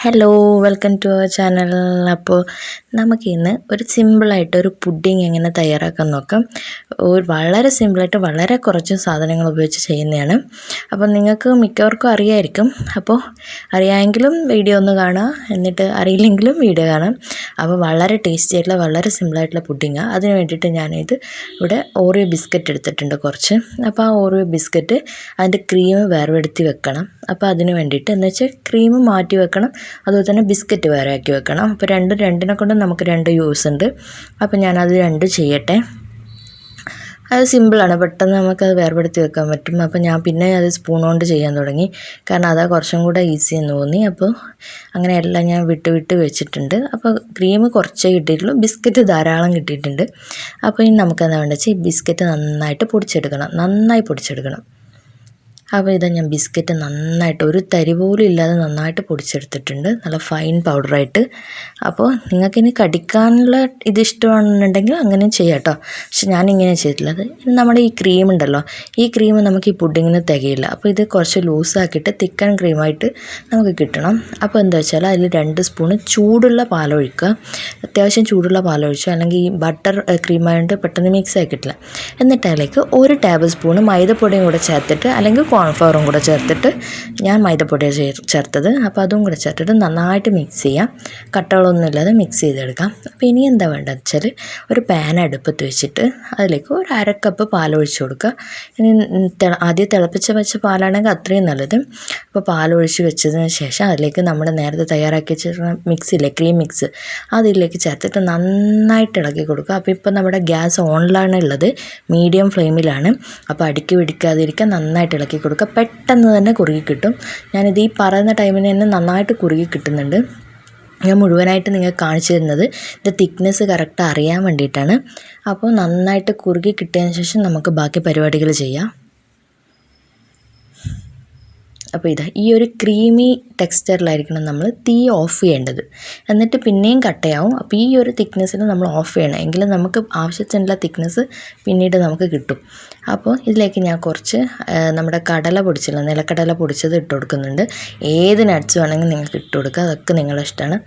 Hello welcome to our channel. അപ്പോൾ നമുക്കിന്ന് ഒരു സിമ്പിളായിട്ടൊരു പുഡിങ് എങ്ങനെ തയ്യാറാക്കാൻ നോക്കാം. വളരെ സിമ്പിളായിട്ട് വളരെ കുറച്ച് സാധനങ്ങൾ ഉപയോഗിച്ച് ചെയ്യുന്നതാണ്. അപ്പോൾ നിങ്ങൾക്ക് മിക്കവർക്കും അറിയായിരിക്കും. അപ്പോൾ അറിയാമെങ്കിലും വീഡിയോ ഒന്ന് കാണുക, എന്നിട്ട് അറിയില്ലെങ്കിലും വീഡിയോ കാണാം. അപ്പോൾ വളരെ ടേസ്റ്റി ആയിട്ടുള്ള വളരെ സിമ്പിളായിട്ടുള്ള പുഡിങ്ങാണ്. അതിന് വേണ്ടിയിട്ട് ഞാനിത് ഇവിടെ ഓറിയോ ബിസ്ക്കറ്റ് എടുത്തിട്ടുണ്ട് കുറച്ച്. അപ്പോൾ ആ ഓറിയോ ബിസ്ക്കറ്റ് അതിൻ്റെ ക്രീം വേർപെടുത്തി വെക്കണം. അപ്പോൾ അതിന് വേണ്ടിയിട്ട് എന്ന് വെച്ചാൽ ക്രീം മാറ്റി വെക്കണം, അതുപോലെ തന്നെ ബിസ്ക്കറ്റ് വേറെ ആക്കി വെക്കണം. അപ്പോൾ രണ്ടിനെ കൊണ്ട് നമുക്ക് രണ്ട് യൂസ് ഉണ്ട്. അപ്പോൾ ഞാനത് രണ്ട് ചെയ്യട്ടെ. അത് സിമ്പിളാണ്, പെട്ടെന്ന് നമുക്കത് വേർപെടുത്തി വെക്കാൻ പറ്റും. അപ്പോൾ ഞാൻ പിന്നെ അത് സ്പൂൺ കൊണ്ട് ചെയ്യാൻ തുടങ്ങി, കാരണം അതാ കുറച്ചും കൂടെ ഈസി എന്ന് തോന്നി. അപ്പോൾ അങ്ങനെ എല്ലാം ഞാൻ വിട്ട് വെച്ചിട്ടുണ്ട്. അപ്പോൾ ക്രീം കുറച്ചേ കിട്ടിയിട്ടുള്ളൂ, ബിസ്ക്കറ്റ് ധാരാളം കിട്ടിയിട്ടുണ്ട്. അപ്പോൾ ഇനി നമുക്കെന്താ വേണ്ടത് വെച്ചാൽ ഈ ബിസ്ക്കറ്റ് നന്നായി പൊടിച്ചെടുക്കണം. അപ്പോൾ ഇതാ ഞാൻ ബിസ്ക്കറ്റ് നന്നായിട്ട് ഒരു തരി പോലും ഇല്ലാതെ നന്നായിട്ട് പൊടിച്ചെടുത്തിട്ടുണ്ട്, നല്ല ഫൈൻ പൗഡറായിട്ട്. അപ്പോൾ നിങ്ങൾക്കിനി കടിക്കാനുള്ള ഇത് ഇഷ്ടമാണെന്നുണ്ടെങ്കിൽ അങ്ങനെയും ചെയ്യാം കേട്ടോ. പക്ഷെ ഞാനിങ്ങനെ ചെയ്തിട്ടുള്ളത്, നമ്മുടെ ഈ ക്രീം ഉണ്ടല്ലോ, ഈ ക്രീം നമുക്ക് ഈ പുഡിങ്ങിന് തികയില്ല. അപ്പോൾ ഇത് കുറച്ച് ലൂസാക്കിയിട്ട് തിക്കൻ ക്രീമായിട്ട് നമുക്ക് കിട്ടണം. അപ്പോൾ എന്താ വെച്ചാൽ അതിൽ 2 സ്പൂണ് ചൂടുള്ള പാലൊഴിക്കുക. അത്യാവശ്യം ചൂടുള്ള പാലൊഴിക്കുക, അല്ലെങ്കിൽ ഈ ബട്ടർ ക്രീമായിട്ട് പെട്ടെന്ന് മിക്സ് ആയി കിട്ടില്ല. എന്നിട്ട് അതിലേക്ക് 1 ടേബിൾ സ്പൂണ് മൈദപ്പൊടിയും കൂടെ ചേർത്തിട്ട്, അല്ലെങ്കിൽ കോൺഫ്ലവറും കൂടെ ചേർത്തിട്ട്, ഞാൻ മൈദപ്പൊടിയാണ് ചേർത്തത്. അപ്പോൾ അതും കൂടെ ചേർത്തിട്ട് നന്നായിട്ട് മിക്സ് ചെയ്യാം, കട്ടകളൊന്നും ഇല്ലാതെ മിക്സ് ചെയ്തെടുക്കാം. അപ്പോൾ ഇനി എന്താ വേണ്ടതെന്ന് വെച്ചാൽ ഒരു പാൻ അടുപ്പത്ത് വെച്ചിട്ട് അതിലേക്ക് ഒരു 1/2 കപ്പ് പാലൊഴിച്ച് കൊടുക്കുക. ഇനി ആദ്യം തിളപ്പിച്ച് വെച്ച പാലാണെങ്കിൽ അത്രയും നല്ലത്. അപ്പോൾ പാലൊഴിച്ച് വെച്ചതിന് ശേഷം അതിലേക്ക് നമ്മൾ നേരത്തെ തയ്യാറാക്കി വെച്ചിരുന്ന മിക്സില്ലേ, ക്രീം മിക്സ്, അതിലേക്ക് ചേർത്തിട്ട് നന്നായിട്ട് ഇളക്കി കൊടുക്കുക. അപ്പോൾ ഇപ്പോൾ നമ്മുടെ ഗ്യാസ് ഓണിലാണ് ഉള്ളത്, മീഡിയം ഫ്ലെയിമിലാണ്. അപ്പോൾ അടുക്കി പിടിക്കാതിരിക്കാൻ നന്നായിട്ട് ഇളക്കി കൊടുക്കുക. പെട്ടെന്ന് തന്നെ കുറുകി കിട്ടും. ഞാനിത് ഈ പറയുന്ന ടൈമിന് തന്നെ നന്നായിട്ട് കുറുകി കിട്ടുന്നുണ്ട്. ഞാൻ മുഴുവനായിട്ട് നിങ്ങൾക്ക് കാണിച്ചു തരുന്നത് ഇത് തിക്നെസ് കറക്റ്റ് അറിയാൻ വേണ്ടിയിട്ടാണ്. അപ്പോൾ നന്നായിട്ട് കുറുകി കിട്ടിയതിന് ശേഷം നമുക്ക് ബാക്കി പരിപാടികൾ ചെയ്യാം. അപ്പോൾ ഇതാ ഈ ഒരു ക്രീമി ടെക്സ്ചറിലായിരിക്കണം നമ്മൾ തീ ഓഫ് ചെയ്യേണ്ടത്. എന്നിട്ട് പിന്നെയും കട്ടയാവും. അപ്പോൾ ഈ ഒരു തിക്നെസ്സിൽ നമ്മൾ ഓഫ് ചെയ്യണം, എങ്കിലും നമുക്ക് ആവശ്യത്തിനുള്ള തിക്നെസ് പിന്നീട് നമുക്ക് കിട്ടും. അപ്പോൾ ഇതിലേക്ക് ഞാൻ കുറച്ച് നമ്മുടെ നിലക്കടല പൊടിച്ചത് ഇട്ട് കൊടുക്കുന്നുണ്ട്. ഏത് നട്ട്സ് വേണമെങ്കിൽ നിങ്ങൾക്ക് ഇട്ട് കൊടുക്കുക, അതൊക്കെ നിങ്ങളുടെ ഇഷ്ടമാണ്.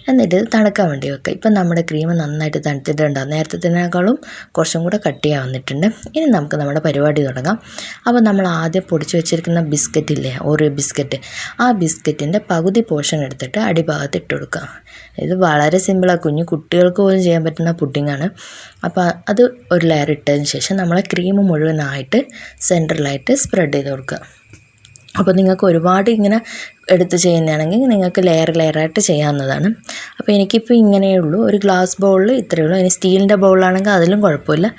എന്നിട്ട് തണുക്കാൻ വേണ്ടി വെക്കുക. ഇപ്പം നമ്മുടെ ക്രീം നന്നായിട്ട് തണുത്തിട്ടുണ്ടാകും, നേരത്തേക്കാളും കുറച്ചും കൂടെ കട്ടിയായി വന്നിട്ടുണ്ട്. ഇനി നമുക്ക് നമ്മുടെ പരിപാടി തുടങ്ങാം. അപ്പോൾ നമ്മൾ ആദ്യം പൊടിച്ച് വെച്ചിരിക്കുന്ന ബിസ്ക്കറ്റ് ഇല്ലേ, ഓറിയോ ബിസ്ക്കറ്റ്, ആ ബിസ്ക്കറ്റിൻ്റെ പകുതി പോർഷൻ എടുത്തിട്ട് അടിഭാഗത്ത് ഇട്ട് കൊടുക്കുക. ഇത് വളരെ സിമ്പിളാണ്, കുഞ്ഞു കുട്ടികൾക്ക് പോലും ചെയ്യാൻ പറ്റുന്ന പുഡിങ്ങാണ്. അപ്പോൾ അത് ഒരു ലെയർ ഇട്ടതിന് ശേഷം നമ്മളെ ക്രീം മുഴുവനായിട്ട് സെൻറ്ററിലായിട്ട് സ്പ്രെഡ് ചെയ്ത് കൊടുക്കുക. അപ്പോൾ നിങ്ങൾക്ക് ഒരുപാട് ഇങ്ങനെ എടുത്ത് ചെയ്യുന്നതാണെങ്കിൽ നിങ്ങൾക്ക് ലെയറായിട്ട് ചെയ്യാവുന്നതാണ്. അപ്പോൾ എനിക്കിപ്പോൾ ഇങ്ങനെയുള്ളൂ, ഒരു ഗ്ലാസ് ബൗളിൽ ഇത്രയേ ഉള്ളൂ. ഇനി സ്റ്റീലിൻ്റെ ബൗളാണെങ്കിൽ അതിലും കുഴപ്പമില്ല,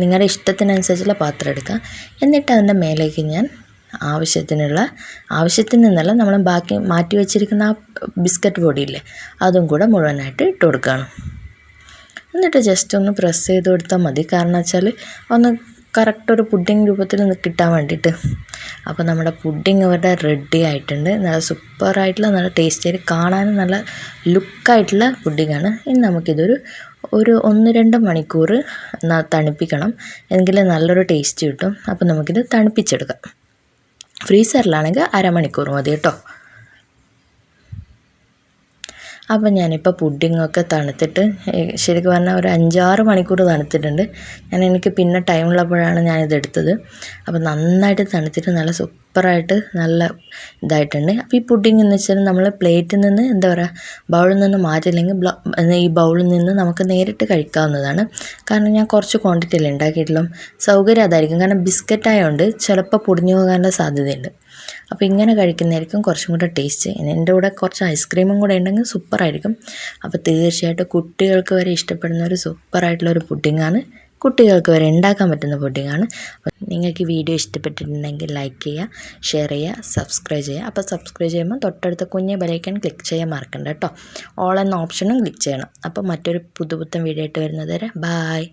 നിങ്ങളുടെ ഇഷ്ടത്തിനനുസരിച്ചുള്ള പാത്രം എടുക്കുക. എന്നിട്ട് അതിൻ്റെ മേലേക്ക് ഞാൻ ആവശ്യത്തിനല്ല, നമ്മൾ ബാക്കി മാറ്റി വെച്ചിരിക്കുന്ന ആ ബിസ്ക്കറ്റ് പൊടിയില്ലേ, അതും കൂടെ മുഴുവനായിട്ട് ഇട്ട് കൊടുക്കുകയാണ്. എന്നിട്ട് ജസ്റ്റ് ഒന്ന് പ്രസ് ചെയ്ത് കൊടുത്താൽ മതി, കാരണം വെച്ചാൽ ഒന്ന് കറക്റ്റ് ഒരു പുഡിങ് രൂപത്തിൽ കിട്ടാൻ വേണ്ടിയിട്ട്. അപ്പോൾ നമ്മുടെ പുഡിങ് ഇവിടെ റെഡി ആയിട്ടുണ്ട്. നല്ല സൂപ്പറായിട്ടുള്ള, നല്ല ടേസ്റ്റി ആയിട്ട്, കാണാനും നല്ല ലുക്കായിട്ടുള്ള പുഡിങ്ങാണ്. ഇനി നമുക്കിതൊരു 1-2 മണിക്കൂർ തണുപ്പിക്കണം, എങ്കിലും നല്ലൊരു ടേസ്റ്റ് കിട്ടും. അപ്പോൾ നമുക്കിത് തണുപ്പിച്ചെടുക്കാം. ഫ്രീസറിലാണെങ്കിൽ 1/2 മണിക്കൂർ മതി കേട്ടോ. അപ്പോൾ ഞാനിപ്പോൾ പുഡിങ്ങൊക്കെ തണുത്തിട്ട് ശരിക്കും പറഞ്ഞാൽ ഒരു 5-6 മണിക്കൂർ തണുത്തിട്ടുണ്ട്. എനിക്ക് പിന്നെ ടൈമുള്ളപ്പോഴാണ് ഞാനിതെടുത്തത്. അപ്പോൾ നന്നായിട്ട് തണുത്തിട്ട് നല്ല സൂപ്പറായിട്ട് നല്ല ഇതായിട്ടുണ്ട്. അപ്പോൾ ഈ പുഡിങ് എന്ന് വെച്ചാൽ നമ്മൾ പ്ലേറ്റിൽ നിന്ന് ബൗളിൽ നിന്ന് മാറ്റില്ലെങ്കിൽ ഈ ബൗളിൽ നിന്ന് നമുക്ക് നേരിട്ട് കഴിക്കാവുന്നതാണ്. കാരണം ഞാൻ കുറച്ച് ക്വാണ്ടിറ്റിയിൽ ഉണ്ടാക്കിയിട്ടുള്ളൂ, സൗകര്യം അതായിരിക്കും. കാരണം ബിസ്ക്കറ്റ് ആയതുകൊണ്ട് ചിലപ്പോൾ പൊടിഞ്ഞു പോകാനുള്ള സാധ്യതയുണ്ട്. അപ്പോൾ ഇങ്ങനെ കഴിക്കുന്നതായിരിക്കും കുറച്ചും കൂടെ ടേസ്റ്റ്. എൻ്റെ കൂടെ കുറച്ച് ഐസ്ക്രീമും കൂടെ ഉണ്ടെങ്കിൽ സൂപ്പറായിരിക്കും. അപ്പോൾ തീർച്ചയായിട്ടും കുട്ടികൾക്ക് വരെ ഇഷ്ടപ്പെടുന്ന ഒരു സൂപ്പറായിട്ടുള്ളൊരു പുഡിങ്ങാണ്, കുട്ടികൾക്ക് വരെ ഉണ്ടാക്കാൻ പറ്റുന്ന പുഡിങ്ങാണ്. അപ്പോൾ നിങ്ങൾക്ക് വീഡിയോ ഇഷ്ടപ്പെട്ടിട്ടുണ്ടെങ്കിൽ ലൈക്ക് ചെയ്യുക, ഷെയർ ചെയ്യുക, സബ്സ്ക്രൈബ് ചെയ്യുക. അപ്പോൾ സബ്സ്ക്രൈബ് ചെയ്യുമ്പോൾ തൊട്ടടുത്ത കുഞ്ഞ് ബെലൈക്കൺ ക്ലിക്ക് ചെയ്യാൻ മറക്കണ്ട കേട്ടോ. ഓൾ എന്ന ഓപ്ഷനും ക്ലിക്ക് ചെയ്യണം. അപ്പോൾ മറ്റൊരു പുതുപുത്തൻ വീഡിയോ ആയിട്ട് വരുന്നത് വരെ ബായ്.